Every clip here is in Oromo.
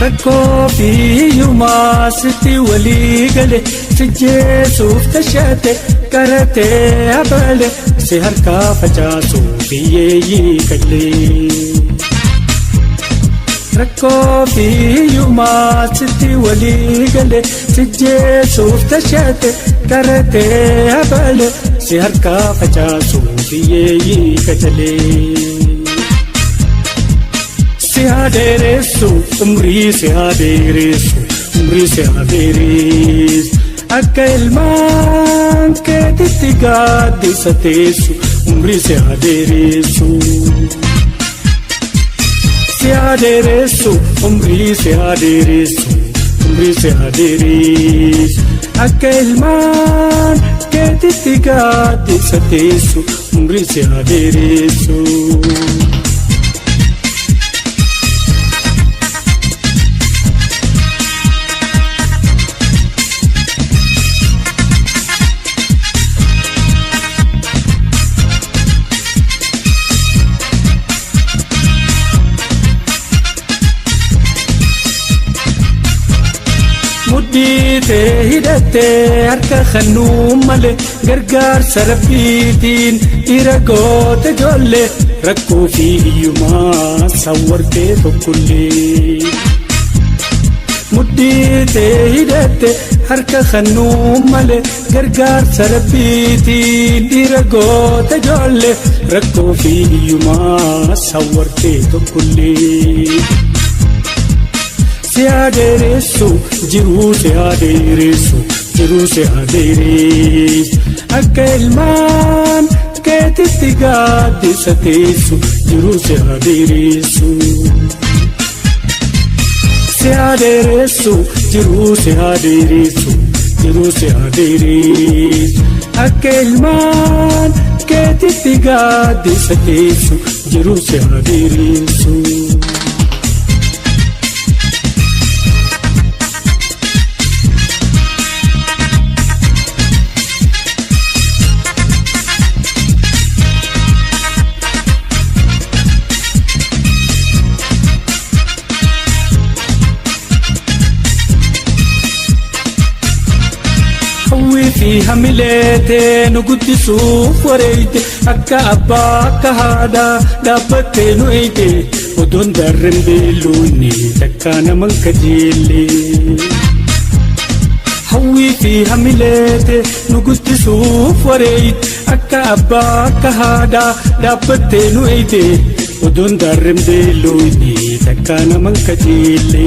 rakkoo fi hiyyummaa sitti walii gale si jeesuuf tashaate qaratee abale si harkaa facaasuuf hiyyeeyyii qallee. Rakkoo fi hiyyummaa sitti walii gale si jeesuuf tashaate qaratee abale si harkaa facaasuuf hiyyeeyyii qacalee. Se aderesu, umri se aderesu, umri se aderesu. Akka ilmaan keetitti gaaddisa teessu, umri se aderesu. Se aderesu, umri se aderesu, umri se aderesu. Akka ilmaan keetitti gaaddisa teessu, umri se aderesu. Mudditee hidhattee harka khannuu malee gargaarsa rabbiitiin dhiira goota ijoollee rakkoo fi hiyyummaa sawwartee tokkollee. Mudditee hidhattee harka khannuu malee gargaarsa rabbiitiin dhiira goota ijoollee rakkoo fi hiyyummaa sawwartee tokkollee. Se aderesu, jiru se aderesu, jiru se aderesu. Akka ilmaan keetitti gaaddisa teessu, jiru se aderesu. Se aderesu, jiru se aderesu, jiru se aderesu. Akka ilmaan keetitti gaaddisa teessu, jiru se aderesu. Fi hamileetee nu guddisuuf wareeyte akka abbaa akka haadhaa dhaabbattee nu eeyte odoon darren beelluunni takkaa naman kajeelle. Hawwii fi hamileetee nu guddisuuf wareeyte akka abbaa akka haadhaa dhaabbattee nu eeyte odoon darren beelluunni takkaa naman kajeelle.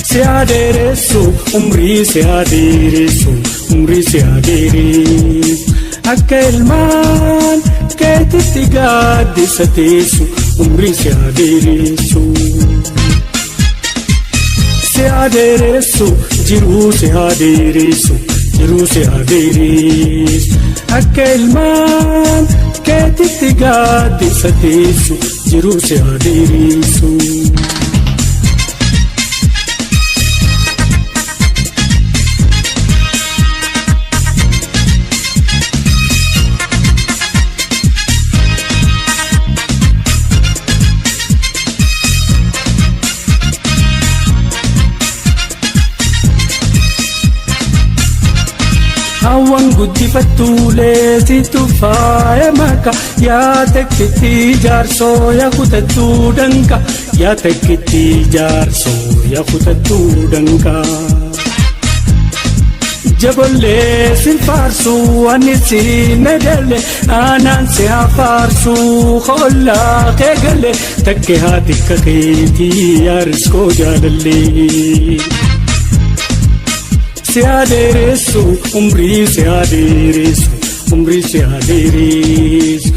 Se aderesu, umri se aderesu, umri se aderesu. Akka ilmaan keetitti gaaddisa teessu, umri se aderesu. Se aderesu, jiru se aderesu, jiru se aderesu. Akka ilmaan keetitti gaaddisa teessu, jiru se aderesu. Hawwan guddifattuulee situ faaya maka yaa takkitti jaarsoo yaa kutattuu danka yaa takkitti jaarsoo yaa kutattuu danka. Jabollee sin faarsuu ani si medale aanaan si hafaarsuu hollaa kee galee takke haati kakeetii yaariskoo jaalallee. Se aderesu, umri se aderesu, umri se aderesu.